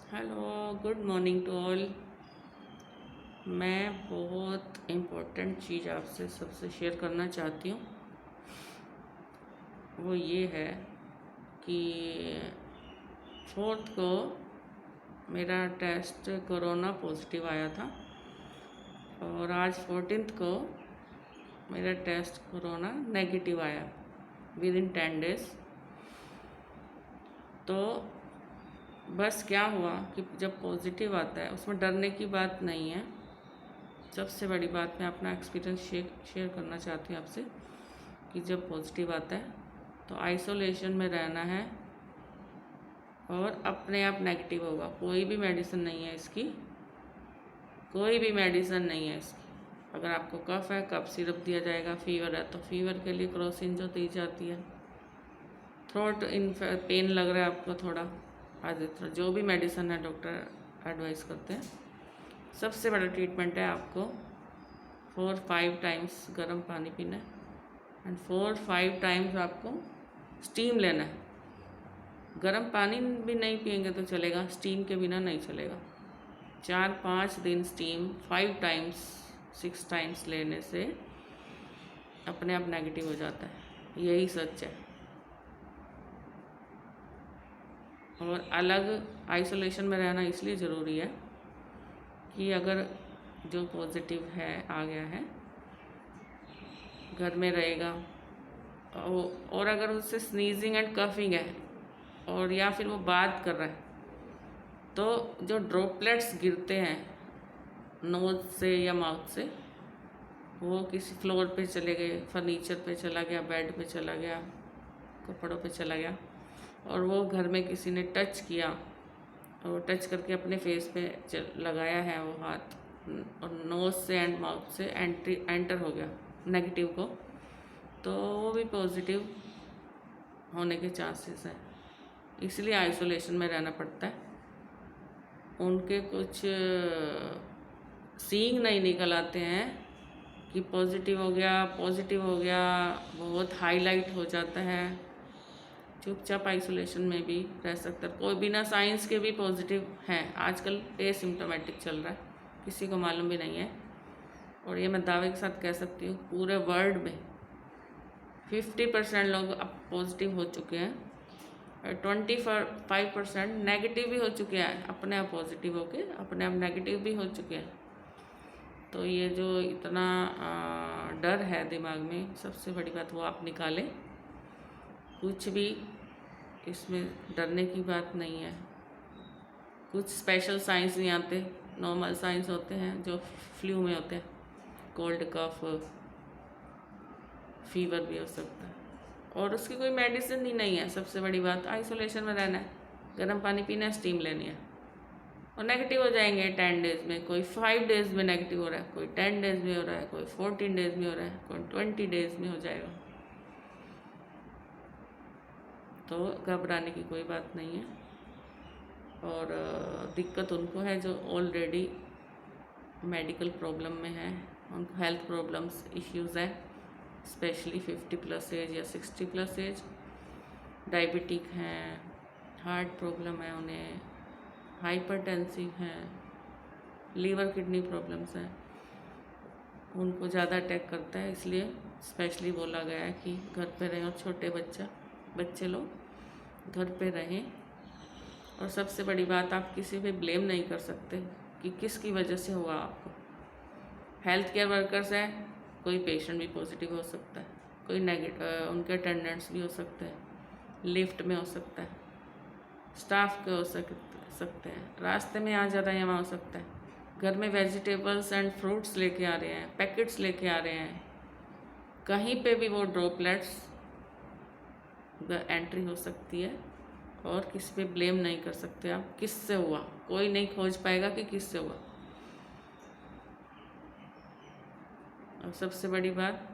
Hello, good morning to all. मैं बहुत important चीज़ आपसे सबसे शेयर करना चाहती हूँ। वो ये है कि 4th को मेरा टेस्ट कोरोना पॉजिटिव आया था और आज 14th को मेरा टेस्ट कोरोना नेगेटिव आया विद इन 10 डेज़। तो बस क्या हुआ कि जब पॉजिटिव आता है उसमें डरने की बात नहीं है। सबसे बड़ी बात मैं अपना एक्सपीरियंस शेयर करना चाहती हूँ आपसे कि जब पॉजिटिव आता है तो आइसोलेशन में रहना है और अपने आप नेगेटिव होगा। कोई भी मेडिसिन नहीं है इसकी, कोई भी मेडिसिन नहीं है इसकी। अगर आपको कफ है कफ सिरप दिया जाएगा, फीवर है तो फीवर के लिए क्रोसिन जो दी जाती है, थ्रोट इन पेन लग रहा है आपको थोड़ा आदित्य, जो भी मेडिसिन है डॉक्टर एडवाइस करते हैं। सबसे बड़ा ट्रीटमेंट है आपको 4-5 टाइम्स गर्म पानी पीना है एंड 4-5 टाइम्स आपको स्टीम लेना है। गर्म पानी भी नहीं पियेंगे तो चलेगा, स्टीम के बिना नहीं चलेगा। 4-5 दिन स्टीम 5 टाइम्स 6 टाइम्स लेने से अपने आप नेगेटिव हो जाता है। यही सच है। और अलग आइसोलेशन में रहना इसलिए ज़रूरी है कि अगर जो पॉजिटिव है आ गया है घर में रहेगा और अगर उससे स्नीजिंग एंड कफिंग है और या फिर वो बात कर रहा है तो जो ड्रॉपलेट्स गिरते हैं नोज से या माउथ से, वो किसी फ्लोर पे चले गए, फर्नीचर पे चला गया, बेड पे चला गया, कपड़ों पे चला गया और वो घर में किसी ने टच किया और टच करके अपने फेस पे लगाया है वो हाथ और नोज से एंड माउथ से एंटर हो गया नेगेटिव को, तो वो भी पॉजिटिव होने के चांसेस हैं। इसलिए आइसोलेशन में रहना पड़ता है। उनके कुछ सींग नहीं निकल आते हैं कि पॉजिटिव हो गया, बहुत हाईलाइट हो जाता है। चुपचाप आइसोलेशन में भी रह सकता है। कोई बिना साइंस के भी पॉजिटिव हैं। आजकल एसिम्प्टोमेटिक चल रहा है, किसी को मालूम भी नहीं है। और ये मैं दावे के साथ कह सकती हूँ पूरे वर्ल्ड में 50% लोग अब पॉजिटिव हो चुके हैं और 25% नेगेटिव भी हो चुके हैं। अपने आप पॉजिटिव होके अपने आप नेगेटिव भी हो चुके हैं। तो ये जो इतना डर है दिमाग में, सबसे बड़ी बात वो आप निकालें। कुछ भी इसमें डरने की बात नहीं है। कुछ स्पेशल साइंस नहीं आते, नॉर्मल साइंस होते हैं जो फ्लू में होते हैं। कोल्ड कफ फीवर भी हो सकता है और उसकी कोई मेडिसिन ही नहीं है। सबसे बड़ी बात आइसोलेशन में रहना है, गर्म पानी पीना है, स्टीम लेनी है और नेगेटिव हो जाएंगे 10 डेज़ में। कोई 5 डेज़ में नेगेटिव हो रहा है, कोई 10 डेज़ में हो रहा है, कोई 14 डेज़ में हो रहा है, कोई 20 डेज़ में हो जाएगा। तो घबराने की कोई बात नहीं है। और दिक्कत उनको है जो ऑलरेडी मेडिकल प्रॉब्लम में है, उनको हेल्थ प्रॉब्लम्स इश्यूज़ हैं, स्पेशली 50+ एज या 60+ एज, डायबिटिक हैं, हार्ट प्रॉब्लम है उन्हें, हाइपरटेंसिव हैं, लीवर किडनी प्रॉब्लम्स हैं, उनको ज़्यादा अटैक करता है। इसलिए स्पेशली बोला गया है कि घर पे रहें और छोटे बच्चे लोग घर पे रहें। और सबसे बड़ी बात, आप किसी पे ब्लेम नहीं कर सकते कि किसकी वजह से हुआ आपको। हेल्थ केयर वर्कर्स हैं, कोई पेशेंट भी पॉजिटिव हो सकता है, कोई नेगेटिव उनके अटेंडेंट्स भी हो सकते हैं, लिफ्ट में हो सकता है, स्टाफ के हो सकते हैं, रास्ते में आ जा रहे हैं वहाँ हो सकता है, घर में वेजिटेबल्स एंड फ्रूट्स लेके आ रहे हैं, पैकेट्स लेके आ रहे हैं, कहीं पे भी वो ड्रॉपलेट्स एंट्री हो सकती है। और किसी पे ब्लेम नहीं कर सकते आप, किससे हुआ कोई नहीं खोज पाएगा कि किससे हुआ। और सबसे बड़ी बात,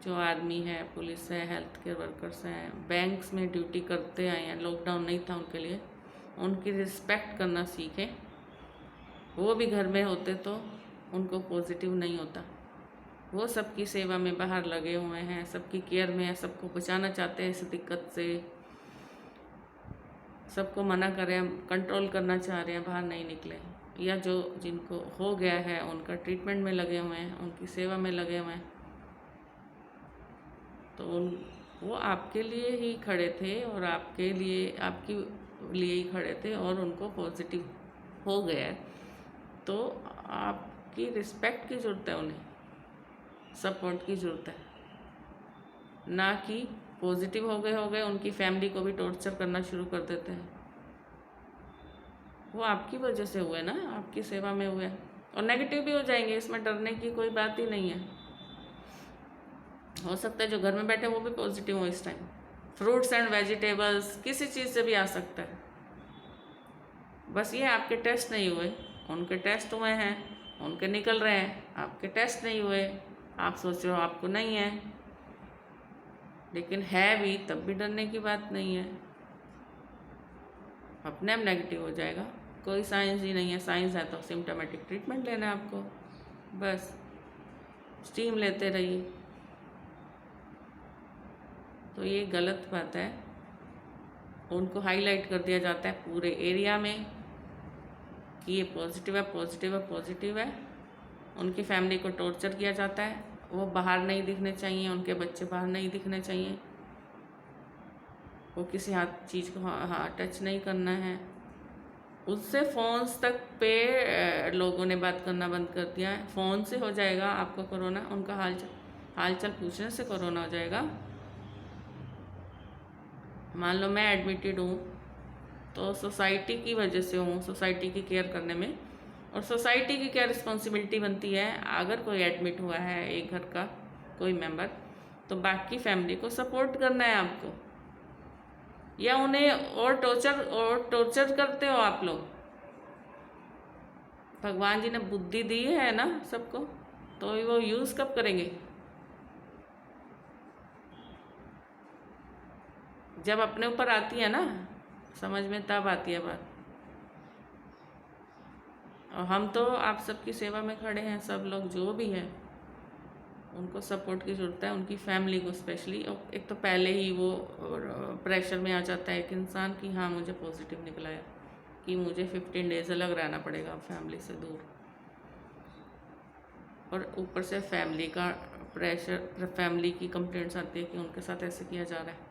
जो आर्मी है, पुलिस है, हेल्थ केयर वर्कर्स हैं, बैंक्स में ड्यूटी करते आए हैं, लॉकडाउन नहीं था उनके लिए, उनकी रिस्पेक्ट करना सीखें। वो भी घर में होते तो उनको पॉजिटिव नहीं होता। वो सबकी सेवा में बाहर लगे हुए हैं, सबकी केयर में है, सबको बचाना चाहते हैं इस दिक्कत से। सबको मना करें, हम कंट्रोल करना चाह रहे हैं, बाहर नहीं निकले, या जो जिनको हो गया है उनका ट्रीटमेंट में लगे हुए हैं, उनकी सेवा में लगे हुए हैं, तो वो आपके लिए ही खड़े थे और आपके लिए, आपके लिए ही खड़े थे, और उनको पॉजिटिव हो गया है, तो आपकी रिस्पेक्ट की ज़रूरत है, उन्हें सपोर्ट की ज़रूरत है, ना कि पॉजिटिव हो गए उनकी फैमिली को भी टॉर्चर करना शुरू कर देते हैं। वो आपकी वजह से हुए ना, आपकी सेवा में हुए, और नेगेटिव भी हो जाएंगे, इसमें डरने की कोई बात ही नहीं है। हो सकता है जो घर में बैठे वो भी पॉजिटिव हो इस टाइम। फ्रूट्स एंड वेजिटेबल्स किसी चीज़ से भी आ सकता है, बस ये आपके टेस्ट नहीं हुए, उनके टेस्ट हुए हैं, उनके निकल रहे हैं, आपके टेस्ट नहीं हुए, आप सोच रहे हो आपको नहीं है, लेकिन है भी, तब भी डरने की बात नहीं है, अपने आप नेगेटिव हो जाएगा। कोई साइंस ही नहीं है, साइंस है तो सिम्टोमेटिक ट्रीटमेंट लेना है आपको, बस स्टीम लेते रहिए। तो ये गलत बात है, उनको हाईलाइट कर दिया जाता है पूरे एरिया में कि ये पॉजिटिव है, पॉजिटिव है, पॉजिटिव है। उनकी फैमिली को टॉर्चर किया जाता है, वो बाहर नहीं दिखने चाहिए, उनके बच्चे बाहर नहीं दिखने चाहिए, वो किसी चीज़ को टच नहीं करना है। उससे फ़ोन्स तक पे लोगों ने बात करना बंद कर दिया है। फ़ोन से हो जाएगा आपको कोरोना, उनका हालचाल पूछने से कोरोना हो जाएगा। मान लो मैं एडमिटेड हूँ तो सोसाइटी की वजह से हूँ, सोसाइटी की केयर करने में, और सोसाइटी की क्या रिस्पॉन्सिबिलिटी बनती है, अगर कोई एडमिट हुआ है एक घर का कोई मेंबर, तो बाकी फैमिली को सपोर्ट करना है आपको, या उन्हें और टॉर्चर करते हो आप लोग। भगवान जी ने बुद्धि दी है ना सबको, तो वो यूज़ कब करेंगे, जब अपने ऊपर आती है ना समझ में, तब आती है बात। और हम तो आप सबकी सेवा में खड़े हैं, सब लोग जो भी हैं उनको सपोर्ट की ज़रूरत है, उनकी फैमिली को स्पेशली। और एक तो पहले ही वो प्रेशर में आ जाता है एक इंसान कि हाँ मुझे पॉजिटिव निकला है, कि मुझे 15 डेज़ अलग रहना पड़ेगा फैमिली से दूर, और ऊपर से फैमिली का प्रेशर, फैमिली की कंप्लेंट्स आती है कि उनके साथ ऐसे किया जा रहा है,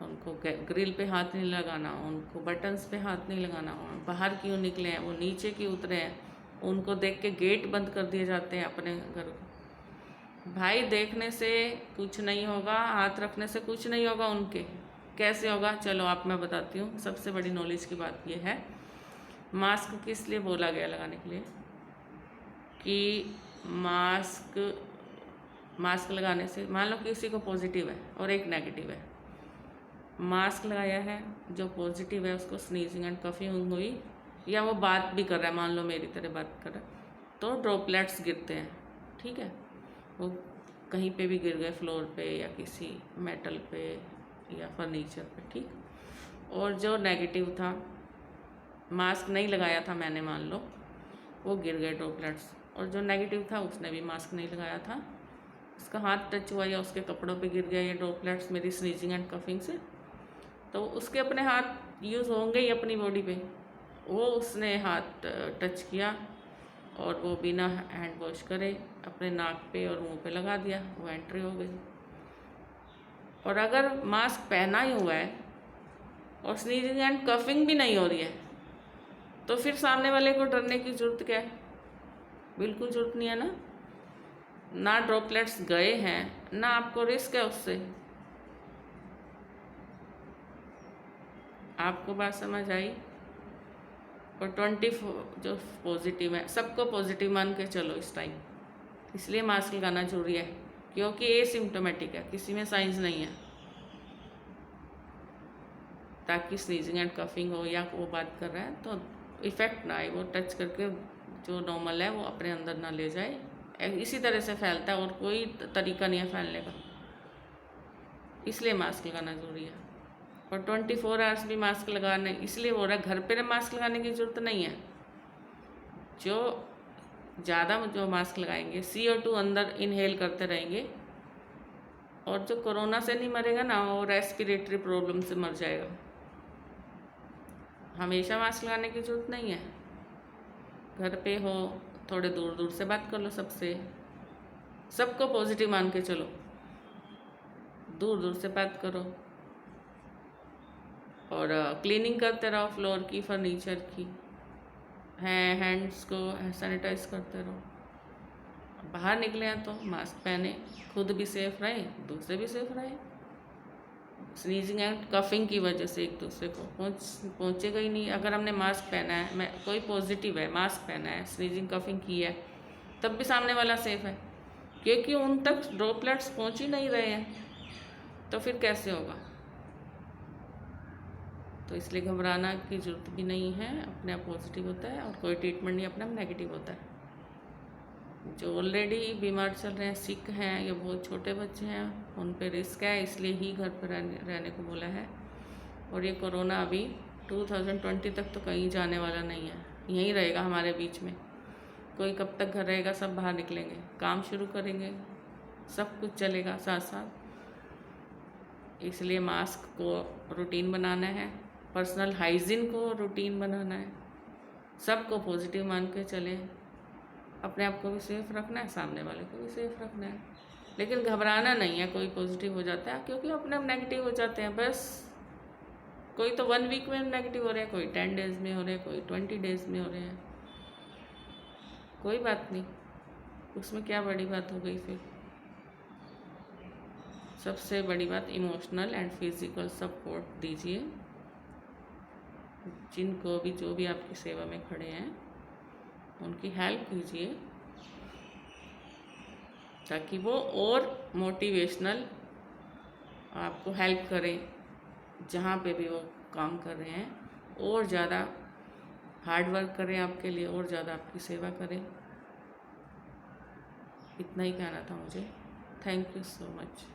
उनको ग्रिल पे हाथ नहीं लगाना, उनको बटन्स पे हाथ नहीं लगाना, बाहर क्यों निकले हैं, वो नीचे क्यों उतरे हैं, उनको देख के गेट बंद कर दिए जाते हैं अपने घर। भाई देखने से कुछ नहीं होगा, हाथ रखने से कुछ नहीं होगा, उनके कैसे होगा, चलो आप मैं बताती हूँ। सबसे बड़ी नॉलेज की बात ये है, मास्क किस लिए बोला गया लगाने के लिए, कि मास्क लगाने से, मान लो किसी को पॉजिटिव है और एक नेगेटिव है, मास्क लगाया है, जो पॉजिटिव है उसको स्नीजिंग एंड कफिंग हुई, या वो बात भी कर रहा है, मान लो मेरी तरह बात कर रहा है, तो ड्रॉपलेट्स गिरते हैं, ठीक है, वो कहीं पे भी गिर गए, फ्लोर पे या किसी मेटल पे या फर्नीचर पे, ठीक। और जो नेगेटिव था, मास्क नहीं लगाया था मैंने, मान लो वो गिर गए ड्रॉपलेट्स, और जो नेगेटिव था उसने भी मास्क नहीं लगाया था, उसका हाथ टच हुआ या उसके कपड़ों पे गिर गया ये ड्रॉपलेट्स मेरी स्नीजिंग एंड कफिंग से, तो उसके अपने हाथ यूज़ होंगे ही अपनी बॉडी पे, वो उसने हाथ टच किया और वो बिना हैंड वॉश करे अपने नाक पे और मुंह पे लगा दिया, वो एंट्री हो गई। और अगर मास्क पहना ही हुआ है और स्नीजिंग एंड कफिंग भी नहीं हो रही है, तो फिर सामने वाले को डरने की ज़रूरत क्या है, बिल्कुल ज़रूरत नहीं है ना। ना ड्रॉपलेट्स गए हैं, ना आपको रिस्क है उससे। आपको बात समझ आई। और 24 जो पॉजिटिव है, सबको पॉजिटिव मान के चलो इस टाइम, इसलिए मास्क लगाना जरूरी है, क्योंकि ये सिम्टोमेटिक है, किसी में साइंस नहीं है, ताकि स्नीजिंग एंड कफिंग हो या वो बात कर रहा है तो इफ़ेक्ट ना आए, वो टच करके जो नॉर्मल है वो अपने अंदर ना ले जाए। इसी तरह से फैलता है और कोई तरीका नहीं है फैलने का, इसलिए मास्क लगाना ज़रूरी है। और 24 आवर्स भी मास्क लगाने इसलिए हो रहा है, घर पे मास्क लगाने की ज़रूरत नहीं है। जो ज़्यादा जो मास्क लगाएंगे CO2 अंदर इनहेल करते रहेंगे, और जो कोरोना से नहीं मरेगा ना, वो रेस्पिरेटरी प्रॉब्लम से मर जाएगा। हमेशा मास्क लगाने की ज़रूरत नहीं है। घर पे हो, थोड़े दूर दूर से बात कर लो सबसे, सबको पॉजिटिव मान के चलो, दूर दूर से बात करो और क्लीनिंग करते रहो फ्लोर की, फर्नीचर की, हैंड्स को सैनिटाइज करते रहो। बाहर निकले हैं तो मास्क पहने, खुद भी सेफ रहे, दूसरे भी सेफ रहे। स्नीजिंग एंड कफिंग की वजह से एक दूसरे को पहुँचेगा ही नहीं। अगर हमने मास्क पहना है, मैं कोई पॉजिटिव है, मास्क पहना है, स्नीजिंग कफिंग की है, तब भी सामने वाला सेफ है, क्योंकि उन तक ड्रॉपलेट्स पहुँच ही नहीं रहे हैं, तो फिर कैसे होगा। तो इसलिए घबराना की ज़रूरत भी नहीं है, अपने आप पॉजिटिव होता है और कोई ट्रीटमेंट नहीं अपने आप नेगेटिव होता है। जो ऑलरेडी बीमार चल रहे हैं, सिक हैं या बहुत छोटे बच्चे हैं, उन पे रिस्क है, इसलिए ही घर पर रहने को बोला है। और ये कोरोना अभी 2020 तक तो कहीं जाने वाला नहीं है, यहीं रहेगा हमारे बीच में। कोई कब तक घर रहेगा, सब बाहर निकलेंगे, काम शुरू करेंगे, सब कुछ चलेगा साथ साथ। इसलिए मास्क को रूटीन बनाना है, पर्सनल हाइजीन को रूटीन बनाना है, सबको पॉजिटिव मान के चले, अपने आप को भी सेफ रखना है, सामने वाले को भी सेफ रखना है। लेकिन घबराना नहीं है, कोई पॉजिटिव हो जाता है, क्योंकि अपने आप नेगेटिव हो जाते हैं बस। कोई तो 1 वीक में नेगेटिव हो रहे हैं, कोई 10 डेज़ में हो रहे हैं, कोई 20 डेज़ में हो रहे हैं, कोई बात नहीं, उसमें क्या बड़ी बात हो गई फिर। सबसे बड़ी बात इमोशनल एंड फिज़िकल सपोर्ट दीजिए, जिनको भी, जो भी आपकी सेवा में खड़े हैं, उनकी हेल्प कीजिए, ताकि वो और मोटिवेशनल आपको हेल्प करें, जहाँ पे भी वो काम कर रहे हैं, और ज़्यादा हार्ड वर्क करें आपके लिए, और ज़्यादा आपकी सेवा करें। इतना ही कहना था मुझे। Thank you so much.